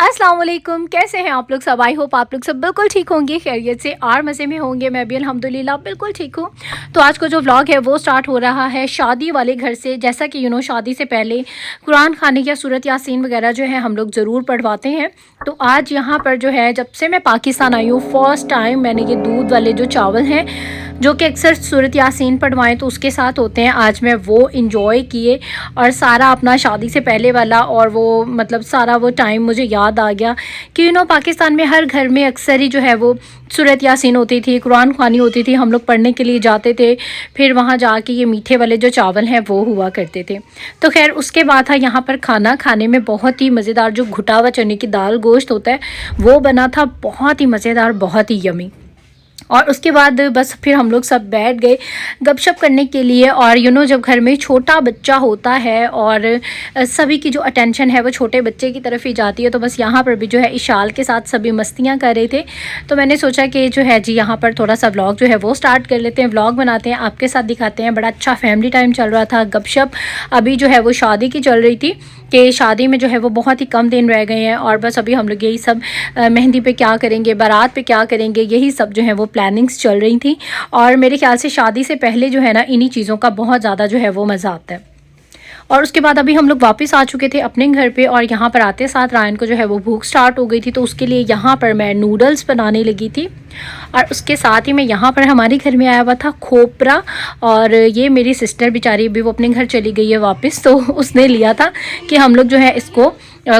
अस्सलाम वालेकुम, कैसे हैं आप लोग सब। आई होप आप लोग सब बिल्कुल ठीक होंगे, खैरियत से और मज़े में होंगे। मैं भी अल्हम्दुलिल्लाह बिल्कुल ठीक हूँ। तो आज का जो व्लॉग है वो स्टार्ट हो रहा है शादी वाले घर से। जैसा कि शादी से पहले कुरान खाने या सूरत यासीन वगैरह जो है हम लोग ज़रूर पढ़वाते हैं। तो आज यहाँ पर जो है, जब से मैं पाकिस्तान आई हूँ फ़र्स्ट टाइम मैंने ये दूध वाले जो चावल हैं जो कि अक्सर सूरत यासीन पढ़वाएँ तो उसके साथ होते हैं, आज मैं वो इंजॉय किए और सारा अपना शादी से पहले वाला और वो मतलब सारा वो टाइम मुझे याद आ गया कि पाकिस्तान में हर घर में अक्सर ही जो है वो सूरत यासीन होती थी, कुरान ख़वानी होती थी, हम लोग पढ़ने के लिए जाते थे, फिर वहाँ जाके ये मीठे वाले जो चावल हैं वो हुआ करते थे। तो खैर उसके बाद था यहाँ पर खाना खाने में बहुत ही मज़ेदार जो घुटा हुआ चने की दाल गोश्त होता है वो बना था, बहुत ही मज़ेदार, बहुत ही यमी। और उसके बाद बस फिर हम लोग सब बैठ गए गपशप करने के लिए। और जब घर में छोटा बच्चा होता है और सभी की जो अटेंशन है वो छोटे बच्चे की तरफ ही जाती है, तो बस यहाँ पर भी जो है इशाल के साथ सभी मस्तियाँ कर रहे थे। तो मैंने सोचा कि जो है जी यहाँ पर थोड़ा सा व्लॉग जो है वो स्टार्ट कर लेते हैं, व्लॉग बनाते हैं, आपके साथ दिखाते हैं। बड़ा अच्छा फैमिली टाइम चल रहा था, गपशप अभी जो है वो शादी की चल रही थी कि शादी में जो है वो बहुत ही कम दिन रह गए हैं और बस अभी हम लोग यही सब मेहंदी पे क्या करेंगे, बारात पे क्या करेंगे, यही सब जो है वो प्लानिंग्स चल रही थी। और मेरे ख्याल से शादी से पहले जो है ना इन्हीं चीज़ों का बहुत ज़्यादा जो है वो मज़ा आता है। और उसके बाद अभी हम लोग वापस आ चुके थे अपने घर पे और यहाँ पर आते साथ रायन को जो है वो भूख स्टार्ट हो गई थी, तो उसके लिए यहाँ पर मैं नूडल्स बनाने लगी थी। और उसके साथ ही मैं यहाँ पर हमारे घर में आया हुआ था खोपरा, और ये मेरी सिस्टर बेचारी भी वो अपने घर चली गई है वापस, तो उसने लिया था कि हम लोग जो है इसको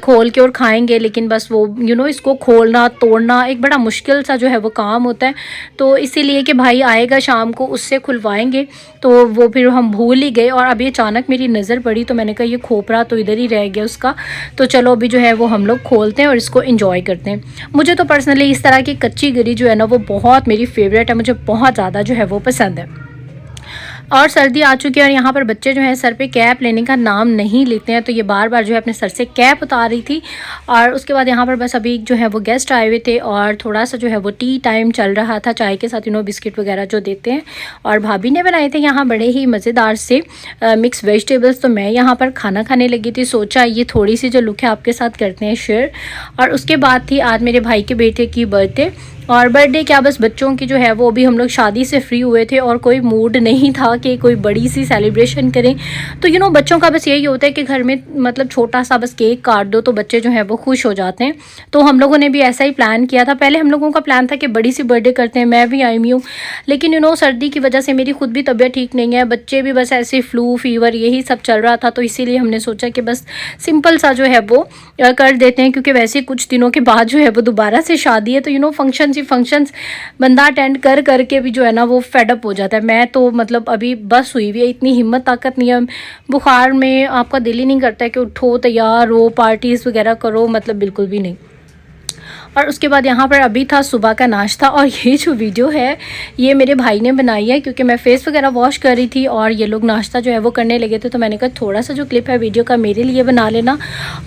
खोल के और खाएंगे। लेकिन बस वो इसको खोलना तोड़ना एक बड़ा मुश्किल सा जो है वो काम होता है, तो इसीलिए कि भाई आएगा शाम को उससे खुलवाएंगे, तो वो फिर हम भूल ही गए। और अभी अचानक मेरी नज़र पड़ी तो मैंने कहा ये खोपरा तो इधर ही रह गया उसका, तो चलो अभी जो है वो हम लोग खोलते हैं और इसको इंजॉय करते हैं। मुझे तो पर्सनली इस तरह की कच्ची गरी जो है ना वो बहुत मेरी फेवरेट है, मुझे बहुत ज़्यादा जो है वो पसंद है। और सर्दी आ चुकी है और यहाँ पर बच्चे जो हैं सर पे कैप लेने का नाम नहीं लेते हैं, तो ये बार बार जो है अपने सर से कैप उतार रही थी। और उसके बाद यहाँ पर बस अभी जो है वो गेस्ट आए हुए थे और थोड़ा सा जो है वो टी टाइम चल रहा था, चाय के साथ बिस्किट वगैरह जो देते हैं। और भाभी ने बनाए थे यहाँ बड़े ही मज़ेदार से मिक्स वेजिटेबल्स, तो मैं यहाँ पर खाना खाने लगी थी। सोचा ये थोड़ी सी जो लुक है आपके साथ करते हैं शेयर। और उसके बाद थी आज मेरे भाई के बेटे की बर्थडे, और बर्थडे क्या बस बच्चों की जो है वो अभी हम लोग शादी से फ्री हुए थे और कोई मूड नहीं था कि कोई बड़ी सी सेलिब्रेशन करें। तो बच्चों का बस यही होता है कि घर में मतलब छोटा सा बस केक काट दो तो बच्चे जो है वो खुश हो जाते हैं। तो हम लोगों ने भी ऐसा ही प्लान किया था। पहले हम लोगों का प्लान था कि बड़ी सी बर्थडे करते हैं, मैं भी आई हुई हूँ, लेकिन सर्दी की वजह से मेरी खुद भी तबीयत ठीक नहीं है, बच्चे भी बस ऐसे फ्लू फीवर यही सब चल रहा था, तो इसीलिए हमने सोचा कि बस सिंपल सा जो है वो कर देते हैं, क्योंकि वैसे कुछ दिनों के बाद जो है वो दोबारा से शादी है, तो फंक्शंस बंदा अटेंड कर करके भी जो है ना वो फेडअप हो जाता है। मैं तो मतलब अभी बस हुई हुई है, इतनी हिम्मत ताकत नहीं है, बुखार में आपका दिल ही नहीं करता है कि उठो तैयार हो पार्टीज़ वगैरह करो, मतलब बिल्कुल भी नहीं। और उसके बाद यहाँ पर अभी था सुबह का नाश्ता, और ये जो वीडियो है ये मेरे भाई ने बनाई है, क्योंकि मैं फ़ेस वगैरह वॉश कर रही थी और ये लोग नाश्ता जो है वो करने लगे थे, तो मैंने कहा थोड़ा सा जो क्लिप है वीडियो का मेरे लिए बना लेना।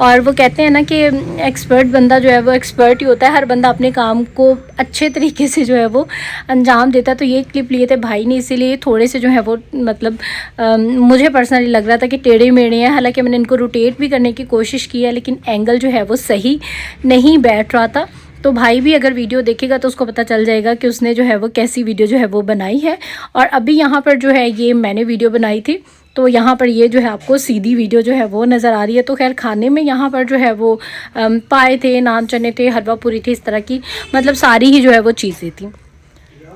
और वो कहते हैं ना कि एक्सपर्ट बंदा जो है वो एक्सपर्ट ही होता है, हर बंदा अपने काम को अच्छे तरीके से जो है वो अंजाम देता है। तो ये क्लिप लिए थे भाई ने, इसीलिए थोड़े से जो है वो मतलब मुझे पर्सनली लग रहा था कि टेढ़े मेढ़े हैं। हालांकि मैंने इनको रोटेट भी करने की कोशिश की है, लेकिन एंगल जो है वो सही नहीं बैठ रहा था। तो भाई भी अगर वीडियो देखेगा तो उसको पता चल जाएगा कि उसने जो है वो कैसी वीडियो जो है वो बनाई है। और अभी यहाँ पर जो है ये मैंने वीडियो बनाई थी, तो यहाँ पर ये जो है आपको सीधी वीडियो जो है वो नज़र आ रही है। तो खैर खाने में यहाँ पर जो है वो पाए थे, नान चने थे, हलवा पूरी थी, इस तरह की मतलब सारी ही जो है वो चीज़ें थी।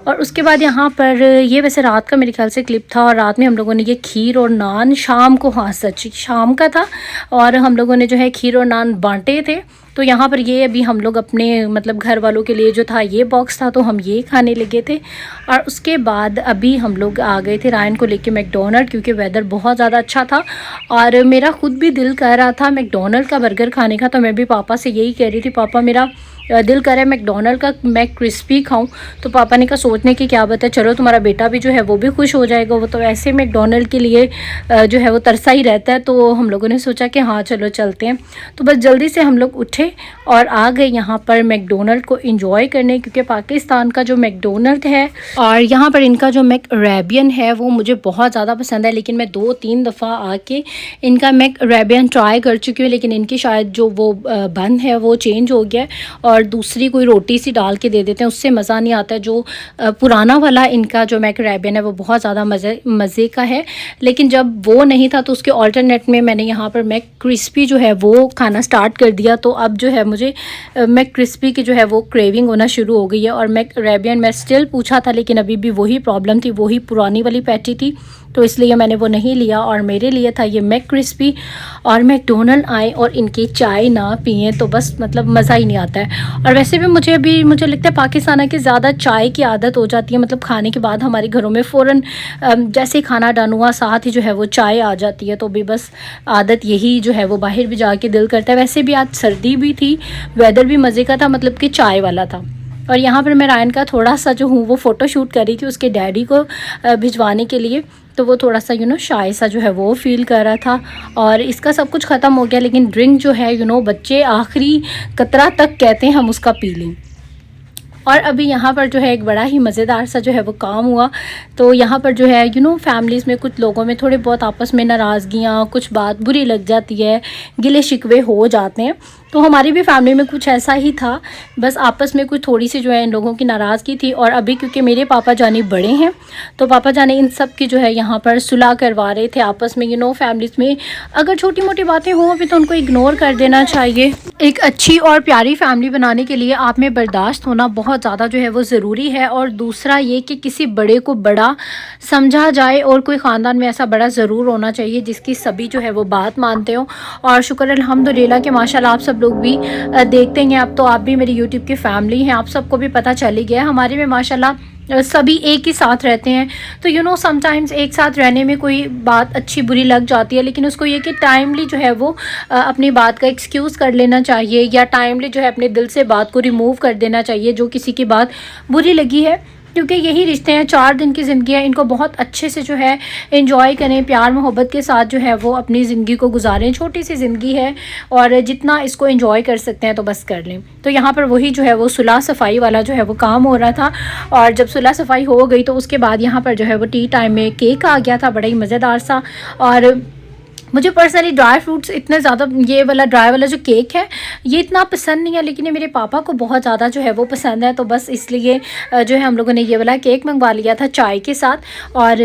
और उसके बाद यहाँ पर ये वैसे रात का मेरे ख्याल से क्लिप था, और रात में हम लोगों ने ये खीर और नान शाम को, हाँ सच शाम का था, और हम लोगों ने जो है खीर और नान बांटे थे। तो यहाँ पर ये अभी हम लोग अपने मतलब घर वालों के लिए जो था ये बॉक्स था, तो हम ये खाने लगे थे। और उसके बाद अभी हम लोग आ गए थे रायन को लेके मैकडोनल्ड, क्योंकि वेदर बहुत ज़्यादा अच्छा था और मेरा खुद भी दिल कर रहा था मैकडोनल्ड का बर्गर खाने का। तो मैं भी पापा से यही कह रही थी, पापा मेरा दिल करे मैकडोनल्ड का मैक क्रिस्पी खाऊं। तो पापा ने कहा सोचने की क्या बात है, चलो तुम्हारा बेटा भी जो है वो भी खुश हो जाएगा, वो तो ऐसे मैकडोनल्ड के लिए जो है वो तरसा ही रहता है। तो हम लोगों ने सोचा कि हाँ चलो चलते हैं। तो बस जल्दी से हम लोग उठे और आ गए यहाँ पर मैकडोनल्ड को इंजॉय करने, क्योंकि पाकिस्तान का जो मैकडोनल्ड है और यहाँ पर इनका जो मैकरेबियन है वो मुझे बहुत ज़्यादा पसंद है। लेकिन मैं 2-3 दफ़ा आके इनका मैकरेबियन ट्राई कर चुकी हूँ, लेकिन इनकी शायद जो वो बन है वो चेंज हो गया है और दूसरी कोई रोटी सी डाल के दे देते हैं, उससे मज़ा नहीं आता है। जो पुराना वाला इनका जो मैकरेबियन है वो बहुत ज़्यादा मज़े का है। लेकिन जब वो नहीं था तो उसके ऑल्टरनेट में मैंने यहाँ पर मैक क्रिस्पी जो है वो खाना स्टार्ट कर दिया। तो अब जो है मुझे मैक क्रिस्पी की जो है वो क्रेविंग होना शुरू हो गई है। और मैकरेबियन मैं स्टिल पूछा था, लेकिन अभी भी वही प्रॉब्लम थी, वही पुरानी वाली पैटी थी, तो इसलिए मैंने वो नहीं लिया और मेरे लिए था ये मैक क्रिस्पी। और मैकडोनल्ड आए और इनकी चाय ना पिए तो बस मतलब मज़ा ही नहीं आता है। और वैसे भी मुझे लगता है पाकिस्तान आके ज़्यादा चाय की आदत हो जाती है, मतलब खाने के बाद हमारे घरों में फ़ौरन जैसे ही खाना डन हुआ साथ ही जो है वो चाय आ जाती है। तो भी बस आदत यही जो है वो बाहर भी जाके दिल करता है। वैसे भी आज सर्दी भी थी, वेदर भी मज़े का था, मतलब कि चाय वाला था। और यहाँ पर मैं रायन का थोड़ा सा जो हूँ वो फ़ोटो शूट कर रही थी उसके डैडी को भिजवाने के लिए। तो वो थोड़ा सा शाय सा जो है वो फ़ील कर रहा था। और इसका सब कुछ ख़त्म हो गया, लेकिन ड्रिंक जो है बच्चे आखिरी कतरा तक कहते हैं हम उसका पी लें। और अभी यहाँ पर जो है एक बड़ा ही मज़ेदार सा जो है वो काम हुआ। तो यहाँ पर जो है फैमिलीज़ में कुछ लोगों में थोड़े बहुत आपस में नाराज़गियाँ, कुछ बात बुरी लग जाती है, गिले शिकवे हो जाते हैं। तो हमारी भी फैमिली में कुछ ऐसा ही था, बस आपस में कुछ थोड़ी सी जो है इन लोगों की नाराज़गी थी। और अभी क्योंकि मेरे पापा जानी बड़े हैं तो पापा जाने इन सब की जो है यहाँ पर सुलह करवा रहे थे आपस में। फैमिलीज़ में अगर छोटी मोटी बातें हों अभी तो उनको इग्नोर कर देना चाहिए। एक अच्छी और प्यारी फैमिली बनाने के लिए आप में बर्दाश्त होना बहुत ज़्यादा जो है वो ज़रूरी है। और दूसरा ये कि किसी बड़े को बड़ा समझा जाए, और कोई ख़ानदान में ऐसा बड़ा ज़रूर होना चाहिए जिसकी सभी जो है वो बात मानते हो। और शुक्र अल्हम्दुलिल्लाह कि माशाल्लाह आप सब लोग भी देखते हैं। अब तो आप भी मेरी यूट्यूब की फैमिली हैं, आप सबको भी पता चल ही गया। हमारे में माशाल्लाह सभी एक ही साथ रहते हैं। तो समटाइम्स एक साथ रहने में कोई बात अच्छी बुरी लग जाती है, लेकिन उसको ये कि टाइमली जो है वो अपनी बात का एक्सक्यूज़ कर लेना चाहिए, या टाइमली जो है अपने दिल से बात को रिमूव कर देना चाहिए जो किसी की बात बुरी लगी है। क्योंकि यही रिश्ते हैं, 4 दिन की ज़िंदगी है, इनको बहुत अच्छे से जो है एंजॉय करें, प्यार मोहब्बत के साथ जो है वो अपनी ज़िंदगी को गुजारें। छोटी सी ज़िंदगी है और जितना इसको एंजॉय कर सकते हैं तो बस कर लें। तो यहाँ पर वही जो है वो सुलह सफाई वाला जो है वो काम हो रहा था। और जब सुलह सफाई हो गई तो उसके बाद यहाँ पर जो है वो टी टाइम में केक आ गया था, बड़ा ही मज़ेदार सा। और मुझे पर्सनली ड्राई फ्रूट्स इतने ज़्यादा, ये वाला ड्राई वाला जो केक है ये इतना पसंद नहीं है, लेकिन ये मेरे पापा को बहुत ज़्यादा जो है वो पसंद है। तो बस इसलिए जो है हम लोगों ने ये वाला केक मंगवा लिया था चाय के साथ। और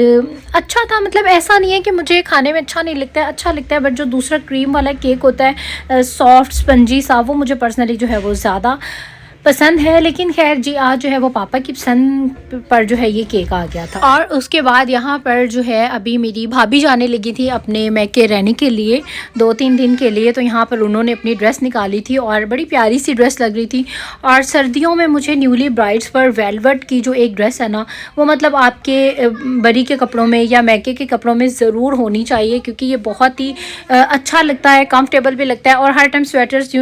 अच्छा था, मतलब ऐसा नहीं है कि मुझे खाने में अच्छा नहीं लगता है, अच्छा लगता है, बट जो दूसरा क्रीम वाला केक होता है सॉफ्ट स्पंजी सा, वो मुझे पर्सनली जो है वो ज़्यादा पसंद है। लेकिन खैर जी आज जो है वो पापा की पसंद पर जो है ये केक आ गया था। और उसके बाद यहाँ पर जो है अभी मेरी भाभी जाने लगी थी अपने मैके रहने के लिए 2-3 दिन के लिए। तो यहाँ पर उन्होंने अपनी ड्रेस निकाली थी और बड़ी प्यारी सी ड्रेस लग रही थी। और सर्दियों में मुझे न्यूली ब्राइड्स पर वेलवेट की जो एक ड्रेस है ना, वो मतलब आपके बरी के कपड़ों में या मैके के कपड़ों में ज़रूर होनी चाहिए, क्योंकि ये बहुत ही अच्छा लगता है, कंफर्टेबल भी लगता है। और हर टाइम स्वेटर्स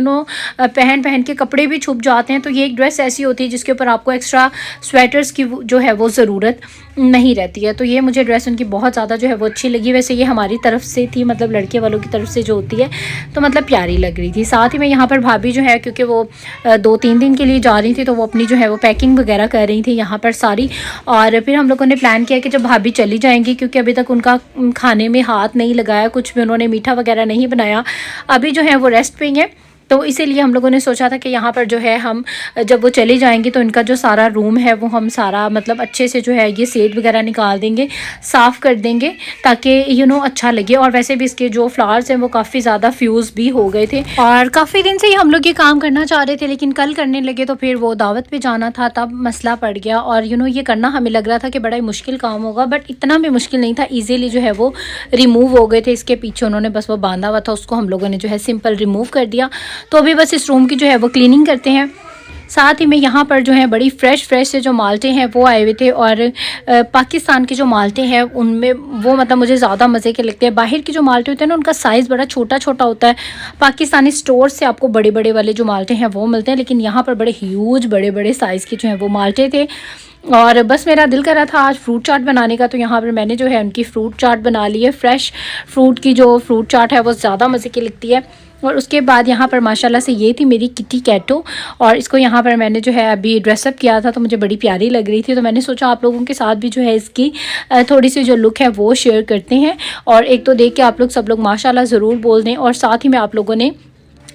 पहन के कपड़े भी छुप जाते हैं। तो ये एक ड्रेस ऐसी होती है जिसके ऊपर आपको एक्स्ट्रा स्वेटर्स की जो है वो ज़रूरत नहीं रहती है। तो ये मुझे ड्रेस उनकी बहुत ज़्यादा जो है वो अच्छी लगी। वैसे ये हमारी तरफ से थी, मतलब लड़के वालों की तरफ से जो होती है, तो मतलब प्यारी लग रही थी। साथ ही में यहाँ पर भाभी जो है, क्योंकि वो 2-3 दिन के लिए जा रही थी, तो वो अपनी जो है वो पैकिंग वगैरह कर रही थी यहाँ पर सारी। और फिर हम लोगों ने प्लान किया कि जब भाभी चली जाएंगी, क्योंकि अभी तक उनका खाने में हाथ नहीं लगाया, कुछ भी उन्होंने मीठा वगैरह नहीं बनाया, अभी जो है वो रेस्ट पे हैं। तो इसीलिए हम लोगों ने सोचा था कि यहाँ पर जो है हम जब वो चली जाएंगी तो इनका जो सारा रूम है वो हम सारा मतलब अच्छे से जो है ये सेट वगैरह निकाल देंगे, साफ़ कर देंगे, ताकि अच्छा लगे। और वैसे भी इसके जो फ्लावर्स हैं वो काफ़ी ज़्यादा फ्यूज़ भी हो गए थे और काफ़ी दिन से ही हम लोग ये काम करना चाह रहे थे, लेकिन कल करने लगे तो फिर वो दावत पे जाना था, तब मसला पड़ गया। और ये करना हमें लग रहा था कि बड़ा ही मुश्किल काम होगा, बट इतना भी मुश्किल नहीं था, ईजीली जो है वो रिमूव हो गए थे। इसके पीछे उन्होंने बस वो बांधा हुआ था, उसको हम लोगों ने जो है सिंपल रिमूव कर दिया। तो अभी बस इस रूम की जो है वो क्लीनिंग करते हैं। साथ ही में यहाँ पर जो है बड़ी फ्रेश से जो माल्टे हैं वो आए हुए थे। और पाकिस्तान के जो माल्टे हैं उनमें वो मतलब मुझे ज़्यादा मज़े के लगते हैं। बाहर के जो माल्टे होते हैं ना उनका साइज़ बड़ा छोटा होता है। पाकिस्तानी स्टोर से आपको बड़े वाले जो माल्टे हैं वो मिलते हैं, लेकिन यहाँ पर बड़े ह्यूज बड़े साइज़ के जो हैं वो माल्टे थे। और बस मेरा दिल कर रहा था आज फ्रूट चाट बनाने का, तो यहाँ पर मैंने जो है उनकी फ्रूट चाट बना ली है। फ्रेश फ्रूट की जो फ्रूट चाट है वो ज़्यादा मज़े की लगती है। और उसके बाद यहाँ पर माशाल्लाह से ये थी मेरी किटी कैटो, और इसको यहाँ पर मैंने जो है अभी ड्रेसअप किया था, तो मुझे बड़ी प्यारी लग रही थी। तो मैंने सोचा आप लोगों के साथ भी जो है इसकी थोड़ी सी जो लुक है वो शेयर करते हैं। और एक तो देख के आप लोग सब लोग माशाल्लाह ज़रूर बोल दें, और साथ ही में आप लोगों ने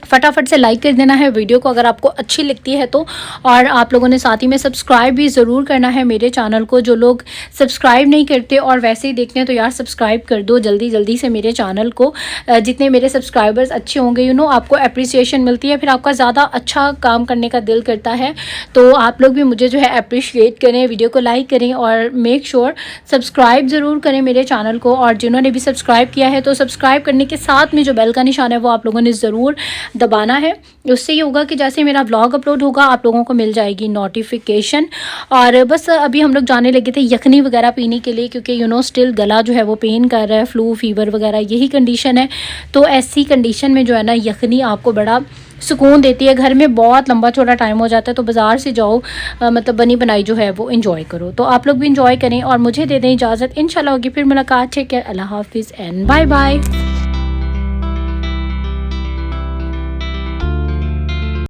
फटाफट से लाइक कर देना है वीडियो को अगर आपको अच्छी लगती है तो। और आप लोगों ने साथ ही में सब्सक्राइब भी ज़रूर करना है मेरे चैनल को। जो लोग सब्सक्राइब नहीं करते और वैसे ही देखते हैं तो यार सब्सक्राइब कर दो जल्दी से मेरे चैनल को। जितने मेरे सब्सक्राइबर्स अच्छे होंगे आपको अप्रिसिएशन मिलती है, फिर आपका ज़्यादा अच्छा काम करने का दिल करता है। तो आप लोग भी मुझे जो है अप्रिशिएट करें, वीडियो को लाइक करें और मेक श्योर सब्सक्राइब ज़रूर करें मेरे चैनल को। और जिन्होंने भी सब्सक्राइब किया है तो सब्सक्राइब करने के साथ में जो बेल का निशान है वो आप लोगों ने ज़रूर दबाना है। उससे ये होगा कि जैसे मेरा व्लॉग अपलोड होगा आप लोगों को मिल जाएगी नोटिफिकेशन। और बस अभी हम लोग जाने लगे थे यखनी वगैरह पीने के लिए, क्योंकि स्टिल गला जो है वो पेन कर रहा है, फ्लू फीवर वगैरह यही कंडीशन है। तो ऐसी कंडीशन में जो है ना यखनी आपको बड़ा सुकून देती है। घर में बहुत लंबा चौड़ा टाइम हो जाता है, तो बाज़ार से जाओ मतलब बनी बनाई जो है वो इंजॉय करो। तो आप लोग भी इंजॉय करें और मुझे दे दें इजाज़त। इंशाल्लाह होगी फिर मुलाकात। टेक केयर, अल्लाह हाफिज़ एंड बाय बाय।